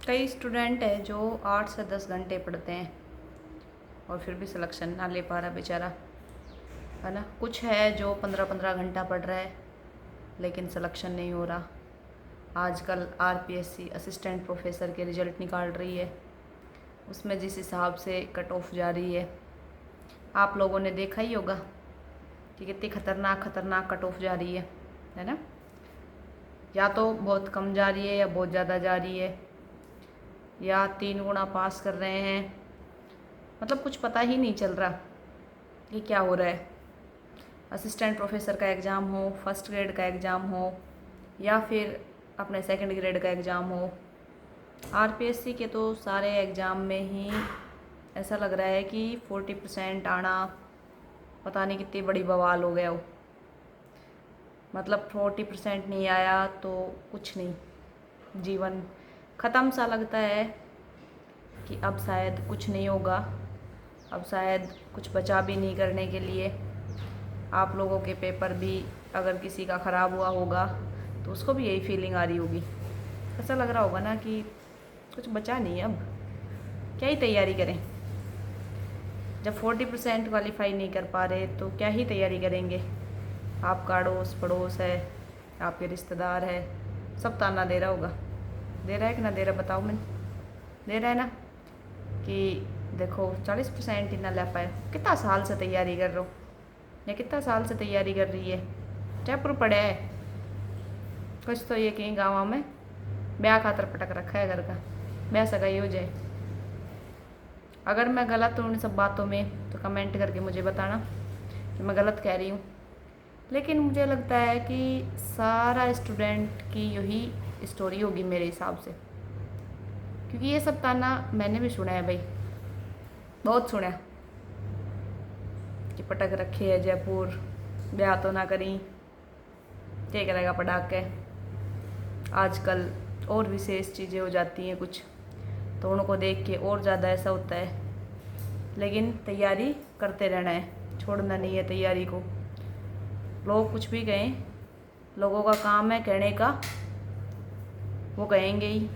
कई स्टूडेंट है जो 8 से 10 घंटे पढ़ते हैं और फिर भी सिलेक्शन ना ले पा रहा बेचारा, है ना। कुछ है जो 15-15 घंटा पढ़ रहा है लेकिन सिलेक्शन नहीं हो रहा। आजकल आरपीएससी असिस्टेंट प्रोफेसर के रिजल्ट निकाल रही है, उसमें जिस हिसाब से कट ऑफ जा रही है आप लोगों ने देखा ही होगा कि कितनी खतरनाक कट ऑफ जा रही है ना। या तो बहुत कम जा रही है या बहुत ज़्यादा जा रही है, या 3 गुना पास कर रहे हैं। मतलब कुछ पता ही नहीं चल रहा कि क्या हो रहा है। असिस्टेंट प्रोफेसर का एग्ज़ाम हो, फर्स्ट ग्रेड का एग्ज़ाम हो, या फिर अपने सेकंड ग्रेड का एग्ज़ाम हो, आरपीएससी के तो सारे एग्ज़ाम में ही ऐसा लग रहा है कि 40% आना पता नहीं कितनी बड़ी बवाल हो गया हो। मतलब 40% नहीं आया तो कुछ नहीं, जीवन ख़त्म सा लगता है कि अब शायद कुछ नहीं होगा, अब शायद कुछ बचा भी नहीं करने के लिए। आप लोगों के पेपर भी अगर किसी का ख़राब हुआ होगा तो उसको भी यही फीलिंग आ रही होगी। ऐसा लग रहा होगा ना कि कुछ बचा नहीं, अब क्या ही तैयारी करें। जब 40% क्वालिफाई नहीं कर पा रहे तो क्या ही तैयारी करेंगे। आपका अड़ोस पड़ोस है, आपके रिश्तेदार है, सब ताना दे रहा होगा। दे रहा है कि ना दे रहा बताओ। मैं दे रहा है ना कि देखो 40% ही ना ले पाए। कितना साल से तैयारी कर रहे हो या कितना साल से तैयारी कर रही है। जयपुर पड़े है कुछ तो ये कहीं गाँव में ब्याह खातर पटक रखा है घर का, ब्याह सगाई हो जाए। अगर मैं गलत हूँ इन सब बातों में तो कमेंट करके मुझे बताना कि मैं गलत कह रही हूँ। लेकिन मुझे लगता है कि सारा स्टूडेंट की यही स्टोरी होगी मेरे हिसाब से, क्योंकि ये सब ताना मैंने भी सुना है भाई, बहुत सुना कि पटक रखे है जयपुर, ब्याह तो ना करी, क्या करेगा पढ़ा के। आजकल और विशेष चीज़ें हो जाती हैं कुछ, तो उनको देख के और ज़्यादा ऐसा होता है। लेकिन तैयारी करते रहना है, छोड़ना नहीं है तैयारी को। लोग कुछ भी कहें, लोगों का काम है कहने का, वो कहेंगे ही,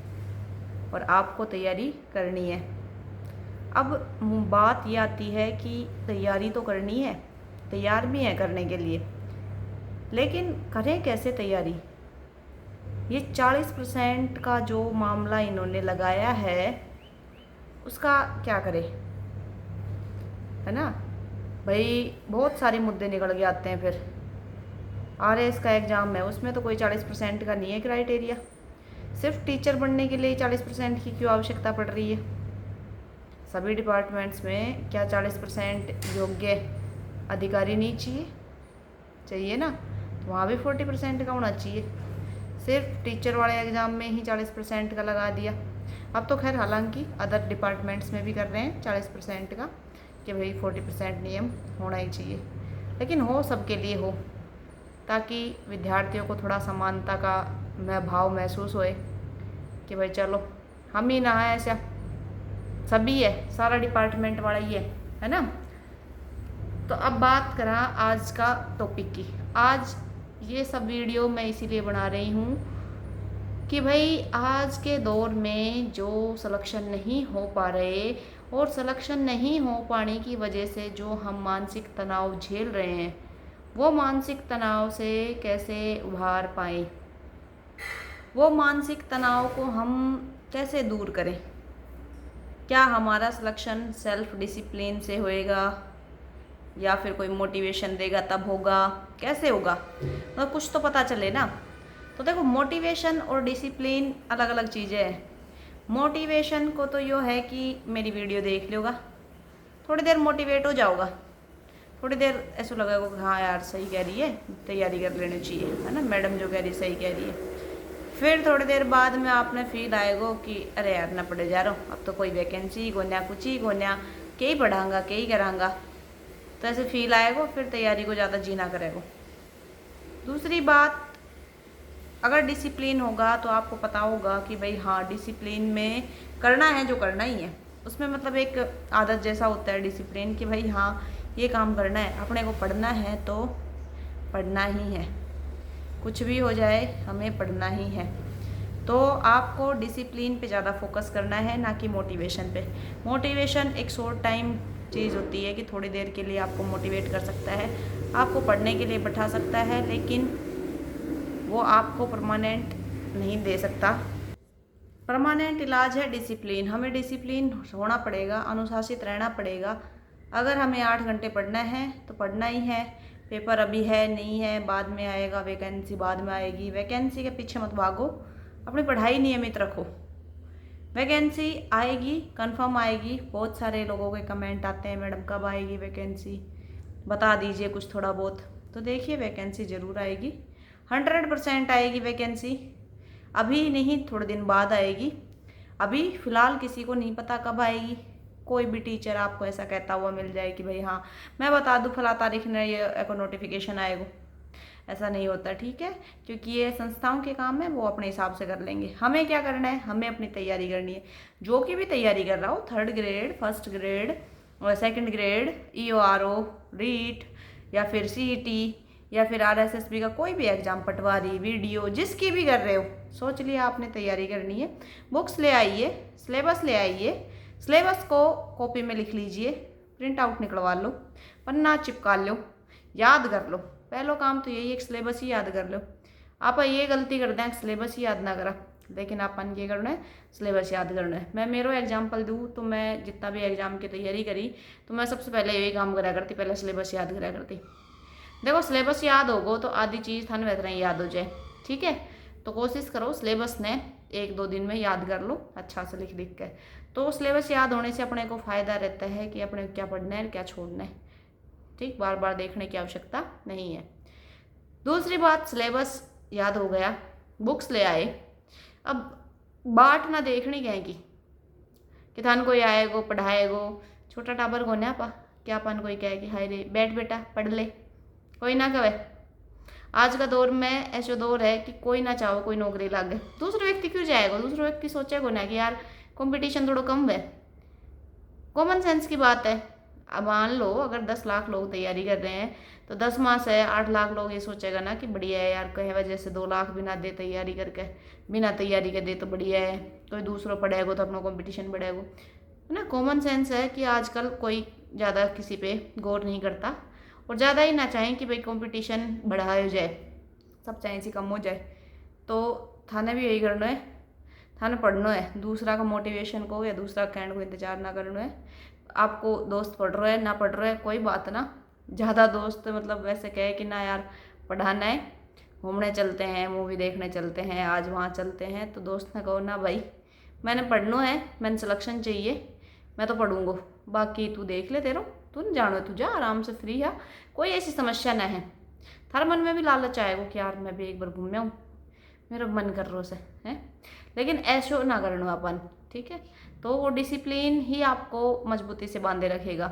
और आपको तैयारी करनी है। अब बात ये आती है कि तैयारी तो करनी है, तैयार भी है करने के लिए, लेकिन करें कैसे तैयारी। ये 40% का जो मामला इन्होंने लगाया है उसका क्या करें, है ना भाई। बहुत सारे मुद्दे निकल के आते हैं। फिर आरएएस का एग्ज़ाम है, उसमें तो कोई 40% का नहीं है क्राइटेरिया। सिर्फ टीचर बनने के लिए 40% की क्यों आवश्यकता पड़ रही है। सभी डिपार्टमेंट्स में क्या 40% योग्य अधिकारी नहीं चाहिए? चाहिए ना, तो वहाँ भी 40% का होना चाहिए। सिर्फ टीचर वाले एग्ज़ाम में ही 40% का लगा दिया। अब तो खैर हालांकि अदर डिपार्टमेंट्स में भी कर रहे हैं 40% का, कि भाई 40% नियम होना ही चाहिए। लेकिन हो सबके लिए हो, ताकि विद्यार्थियों को थोड़ा समानता का भाव महसूस होए कि भाई चलो हम ही ना है, ऐसा सभी है, सारा डिपार्टमेंट वाला ही है ना। तो अब बात करा आज का टॉपिक की। आज ये सब वीडियो मैं इसीलिए बना रही हूँ कि भाई आज के दौर में जो सिलेक्शन नहीं हो पा रहे, और सिलेक्शन नहीं हो पाने की वजह से जो हम मानसिक तनाव झेल रहे हैं, वो मानसिक तनाव से कैसे उभार पाएँ, वो मानसिक तनाव को हम कैसे दूर करें। क्या हमारा सिलेक्शन सेल्फ डिसिप्लिन से होएगा या फिर कोई मोटिवेशन देगा तब होगा, कैसे होगा, मतलब कुछ तो पता चले ना। तो देखो, मोटिवेशन और डिसिप्लिन अलग अलग चीज़ें हैं। मोटिवेशन को तो यो है कि मेरी वीडियो देख लोगा, थोड़ी देर मोटिवेट हो जाओगा, थोड़ी देर ऐसा लगेगा कि हाँ यार सही कह रही है, तैयारी कर लेनी चाहिए, है ना, मैडम जो कह रही सही कह रही है। फिर थोड़ी देर बाद में आपने फील आएगा कि अरे यार ना पढ़े जा रहा हूँ, अब तो कोई वैकेंसी गोन्या कुछ ही गोन्या के ही पढ़ाऊँगा के ही कराऊँगा, तो ऐसे फील आएगा, फिर तैयारी को ज़्यादा जीना करेगा। दूसरी बात, अगर डिसिप्लिन होगा तो आपको पता होगा कि भाई हाँ डिसिप्लिन में करना है जो करना ही है। उसमें मतलब एक आदत जैसा होता है डिसिप्लिन कि भाई हाँ ये काम करना है, अपने को पढ़ना है तो पढ़ना ही है, कुछ भी हो जाए हमें पढ़ना ही है। तो आपको डिसिप्लिन पे ज़्यादा फोकस करना है, ना कि मोटिवेशन पे। मोटिवेशन एक शॉर्ट टाइम चीज़ होती है कि थोड़ी देर के लिए आपको मोटिवेट कर सकता है, आपको पढ़ने के लिए बैठा सकता है, लेकिन वो आपको परमानेंट नहीं दे सकता। परमानेंट इलाज है डिसिप्लिन। हमें डिसिप्लिन होना पड़ेगा, अनुशासित रहना पड़ेगा। अगर हमें 8 घंटे पढ़ना है तो पढ़ना ही है। पेपर अभी है नहीं है, बाद में आएगा, वैकेंसी बाद में आएगी, वैकेंसी के पीछे मत भागो, अपनी पढ़ाई नियमित रखो। वैकेंसी आएगी, कंफर्म आएगी। बहुत सारे लोगों के कमेंट आते हैं, मैडम कब आएगी वैकेंसी, बता दीजिए कुछ थोड़ा बहुत। तो देखिए वैकेंसी ज़रूर आएगी, 100% आएगी वैकेंसी। अभी नहीं, थोड़े दिन बाद आएगी। अभी फ़िलहाल किसी को नहीं पता कब आएगी। कोई भी टीचर आपको ऐसा कहता हुआ मिल जाए कि भाई हाँ मैं बता दूँ फला तारीख में ये को नोटिफिकेशन आएगा, ऐसा नहीं होता, ठीक है। क्योंकि ये संस्थाओं के काम है, वो अपने हिसाब से कर लेंगे। हमें क्या करना है, हमें अपनी तैयारी करनी है। जो कि भी तैयारी कर रहा हो, 3rd ग्रेड, 1st ग्रेड और 2nd ग्रेड, EORO, रीट या फिर CET या फिर RSSB का कोई भी एग्जाम, पटवारी, वीडियो, जिसकी भी कर रहे हो, सोच लिया आपने तैयारी करनी है। बुक्स ले आइए, सिलेबस ले आइए, सिलेबस को कॉपी में लिख लीजिए, प्रिंट आउट निकलवा लो, पन्ना चिपका लो, याद कर लो। पहला काम तो यही है, सिलेबस ही याद कर लो। आप ये गलती कर दें सिलेबस ही याद ना करा, लेकिन अपन ये करना है सिलेबस याद करना है। मैं मेरा एग्जाम्पल दूँ तो मैं जितना भी एग्जाम की तैयारी करी तो मैं सबसे पहले यही काम करा करती, पहले सिलेबस याद करा करती। देखो सिलेबस याद होगो तो आधी चीज़ थाने वैसे ही याद हो जाए, ठीक है। तो कोशिश करो सिलेबस ने 1-2 दिन में याद कर लो अच्छा से लिख लिख के। तो सिलेबस याद होने से अपने को फ़ायदा रहता है कि अपने क्या पढ़ना है क्या छोड़ना है, ठीक। बार बार देखने की आवश्यकता नहीं है। दूसरी बात, सिलेबस याद हो गया, बुक्स ले आए, अब बाट ना देखनी क्या कि थान कोई आएगो पढ़ाएगो, छोटा टाबर को ना पा क्या अपन कोई कहे कि हाय रे बैठ बेटा पढ़ ले, कोई ना कहे। आज का दौर में ऐसा दौर है कि कोई ना चाहो कोई नौकरी लागे, दूसरा व्यक्ति क्यों जाएगा, दूसरा व्यक्ति सोचेगा ना कि यार कंपटीशन थोड़ा कम है। कॉमन सेंस की बात है। अब मान लो अगर 10 लाख लोग तैयारी कर रहे हैं तो 10 माह से 8 लाख लोग ये सोचेगा ना कि बढ़िया है यार, कहे वजह से 2 लाख बिना दे तैयारी करके, बिना तैयारी के दे तो बढ़िया है, कोई दूसरा पढ़ेगा तो अपना कंपटीशन बढ़ेगा, है ना। कॉमन सेंस है कि आजकल कोई ज़्यादा किसी पे गौर नहीं करता, और ज़्यादा ही ना चाहें कि भाई कंपटीशन बढ़ाया जाए, सब चाहें सी कम हो जाए। तो थाने भी यही करना है, थाने पढ़ना है, दूसरा का मोटिवेशन को या दूसरा कहने को इंतजार ना करना है। आपको दोस्त पढ़ रहा है ना पढ़ रहा है कोई बात ना, ज़्यादा दोस्त मतलब वैसे कहे कि ना यार पढ़ाना है, घूमने चलते हैं, मूवी देखने चलते हैं, आज वहाँ चलते हैं, तो दोस्त ने कहो ना भाई मैंने पढ़ना है, मैंने सिलेक्शन चाहिए, मैं तो पढ़ूंगा, बाकी तू देख ले, तेरो तू न जानो, तू जा आराम से फ्री है, कोई ऐसी समस्या ना है। थारे मन में भी लालच आएगा कि यार मैं भी एक बार घूम आऊँ, मेरा मन कर रहा से है, लेकिन ऐशो ना करना अपन, ठीक है। तो वो डिसिप्लिन ही आपको मजबूती से बांधे रखेगा।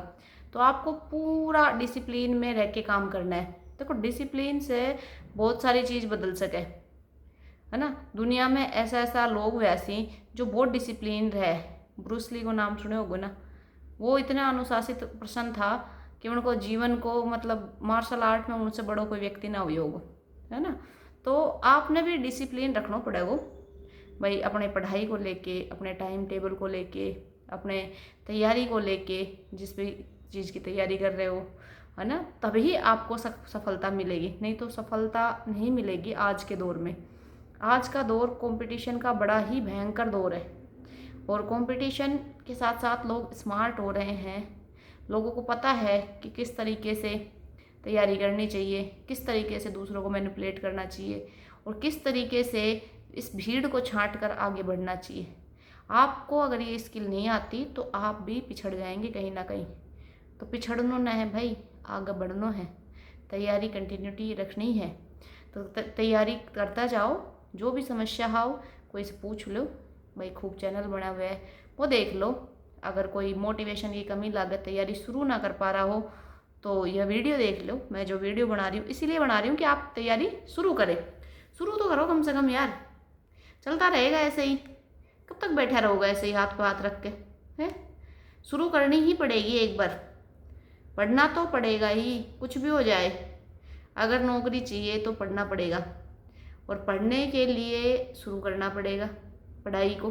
तो आपको पूरा डिसिप्लिन में रह के काम करना है। देखो डिसिप्लिन से बहुत सारी चीज़ बदल सके, है ना। दुनिया में ऐसा ऐसा लोग वैसे जो बहुत डिसिप्लिन रहे, ब्रूस ली को नाम सुने होगे ना, वो इतना अनुशासित पर्सन था कि उनको जीवन को मतलब मार्शल आर्ट में उनसे बड़ा कोई व्यक्ति ना हुई होगा, है ना। तो आपने भी डिसिप्लिन रखना पड़ेगा भाई, अपने पढ़ाई को लेके, अपने टाइम टेबल को लेके, अपने तैयारी को लेके, जिस भी चीज़ की तैयारी कर रहे हो, है ना, तभी आपको सफलता मिलेगी, नहीं तो सफलता नहीं मिलेगी आज के दौर में। आज का दौर कंपटीशन का बड़ा ही भयंकर दौर है, और कंपटीशन के साथ साथ लोग स्मार्ट हो रहे हैं, लोगों को पता है कि किस तरीके से तैयारी करनी चाहिए, किस तरीके से दूसरों को मैनिपुलेट करना चाहिए, और किस तरीके से इस भीड़ को छांट कर आगे बढ़ना चाहिए। आपको अगर ये स्किल नहीं आती तो आप भी पिछड़ जाएंगे कहीं ना कहीं। तो पिछड़ना ना है भाई, आगे बढ़ना है, तैयारी कंटिन्यूटी रखनी है। तो तैयारी करता जाओ, जो भी समस्या हो कोई से पूछ लो भाई, खूब चैनल बना हुआ है वो देख लो। अगर कोई मोटिवेशन की कमी लागत तैयारी शुरू ना कर पा रहा हो तो यह वीडियो देख लो। मैं जो वीडियो बना रही हूँ इसीलिए बना रही हूँ कि आप तैयारी शुरू करें, शुरू तो करो कम से कम यार, चलता रहेगा ऐसे ही, कब तक बैठा रहोगा ऐसे ही हाथ पे हाथ रख के, है। शुरू करनी ही पड़ेगी एक बार, पढ़ना तो पड़ेगा ही, कुछ भी हो जाए, अगर नौकरी चाहिए तो पढ़ना पड़ेगा। और पढ़ने के लिए शुरू करना पड़ेगा पढ़ाई को।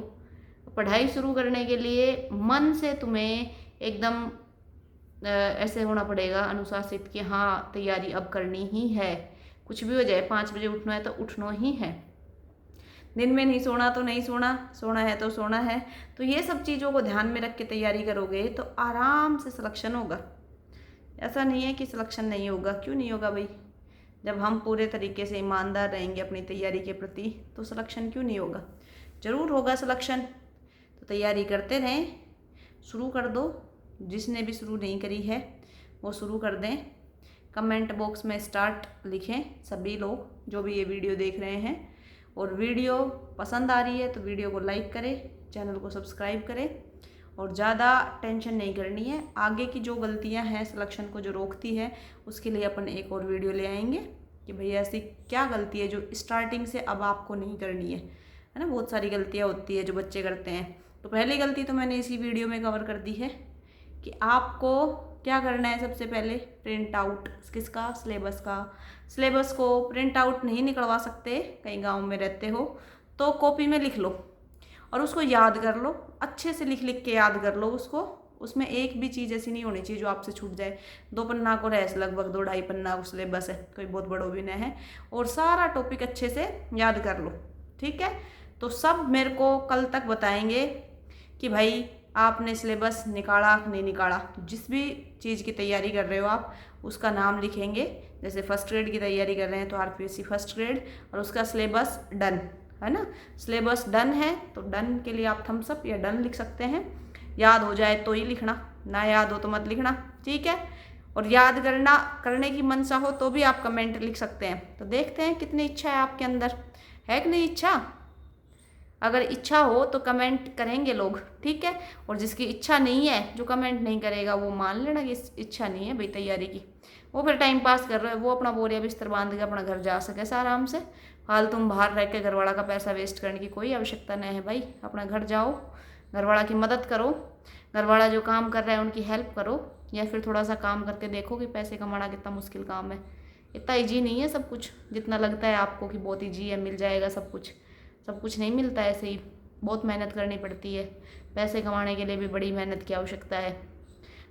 पढ़ाई शुरू करने के लिए मन से तुम्हें एकदम ऐसे होना पड़ेगा अनुशासित कि हाँ तैयारी अब करनी ही है, कुछ भी हो जाए 5 बजे उठना है तो उठना ही है। दिन में नहीं सोना तो नहीं सोना, सोना है तो सोना है। तो ये सब चीज़ों को ध्यान में रख के तैयारी करोगे तो आराम से सिलेक्शन होगा। ऐसा नहीं है कि सिलेक्शन नहीं होगा, क्यों नहीं होगा भाई। जब हम पूरे तरीके से ईमानदार रहेंगे अपनी तैयारी के प्रति तो सिलेक्शन क्यों नहीं होगा, ज़रूर होगा सिलेक्शन। तो तैयारी करते रहें, शुरू कर दो। जिसने भी शुरू नहीं करी है वो शुरू कर दें। कमेंट बॉक्स में स्टार्ट लिखें सभी लोग जो भी ये वीडियो देख रहे हैं। और वीडियो पसंद आ रही है तो वीडियो को लाइक करें, चैनल को सब्सक्राइब करें। और ज़्यादा टेंशन नहीं करनी है। आगे की जो गलतियां हैं सिलेक्शन को जो रोकती है उसके लिए अपन एक और वीडियो ले आएंगे कि भैया ऐसी क्या गलती है जो स्टार्टिंग से अब आपको नहीं करनी है ना। बहुत सारी गलतियां होती है जो बच्चे करते हैं। तो पहली गलती तो मैंने इसी वीडियो में कवर कर दी है कि आपको क्या करना है। सबसे पहले प्रिंट आउट किसका, सिलेबस का। सिलेबस को प्रिंट आउट नहीं निकलवा सकते, कहीं गांव में रहते हो तो कॉपी में लिख लो और उसको याद कर लो, अच्छे से लिख लिख के याद कर लो उसको। उसमें एक भी चीज़ ऐसी नहीं होनी चाहिए जो आपसे छूट जाए। 2 पन्ना को रहे लगभग 2-2.5 पन्ना को सिलेबस है, कोई बहुत बड़ो भी नहीं है। और सारा टॉपिक अच्छे से याद कर लो, ठीक है। तो सब मेरे को कल तक बताएंगे कि भाई आपने सिलेबस निकाला नहीं निकाला। जिस भी चीज़ की तैयारी कर रहे हो आप उसका नाम लिखेंगे। जैसे फर्स्ट ग्रेड की तैयारी कर रहे हैं तो आरपीएससी फर्स्ट ग्रेड और उसका सिलेबस डन है ना। सिलेबस डन है तो डन के लिए आप थम्स अप या डन लिख सकते हैं। याद हो जाए तो ही लिखना, ना याद हो तो मत लिखना, ठीक है। और याद करने की मनसा हो तो भी आप कमेंट लिख सकते हैं। तो देखते हैं कितनी इच्छा है आपके अंदर, है कि नहीं इच्छा। अगर इच्छा हो तो कमेंट करेंगे लोग, ठीक है। और जिसकी इच्छा नहीं है, जो कमेंट नहीं करेगा, वो मान लेना कि इच्छा नहीं है भाई तैयारी की, वो फिर टाइम पास कर रहे हो। वो अपना बोरिया बिस्तर बांध के अपना घर जा सके आराम से। फालतू में बाहर रह के घरवाला का पैसा वेस्ट करने की कोई आवश्यकता नहीं है भाई। अपना घर जाओ, घरवाला की मदद करो, घरवाला जो काम कर रहा है उनकी हेल्प करो, या फिर थोड़ा सा काम करके देखो कि पैसे कमाना कितना मुश्किल काम है। इतना ईजी नहीं है सब कुछ जितना लगता है आपको कि बहुत ईजी है, मिल जाएगा सब कुछ। सब कुछ नहीं मिलता है ऐसे ही, बहुत मेहनत करनी पड़ती है। पैसे कमाने के लिए भी बड़ी मेहनत की आवश्यकता है,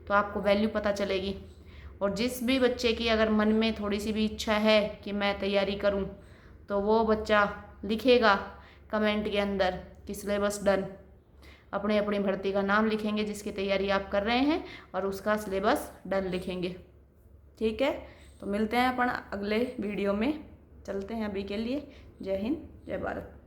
तो आपको वैल्यू पता चलेगी। और जिस भी बच्चे की अगर मन में थोड़ी सी भी इच्छा है कि मैं तैयारी करूं, तो वो बच्चा लिखेगा कमेंट के अंदर कि सिलेबस डन। अपनी अपनी भर्ती का नाम लिखेंगे जिसकी तैयारी आप कर रहे हैं और उसका सिलेबस डन लिखेंगे, ठीक है। तो मिलते हैं अपन अगले वीडियो में, चलते हैं अभी के लिए। जय हिंद, जय भारत।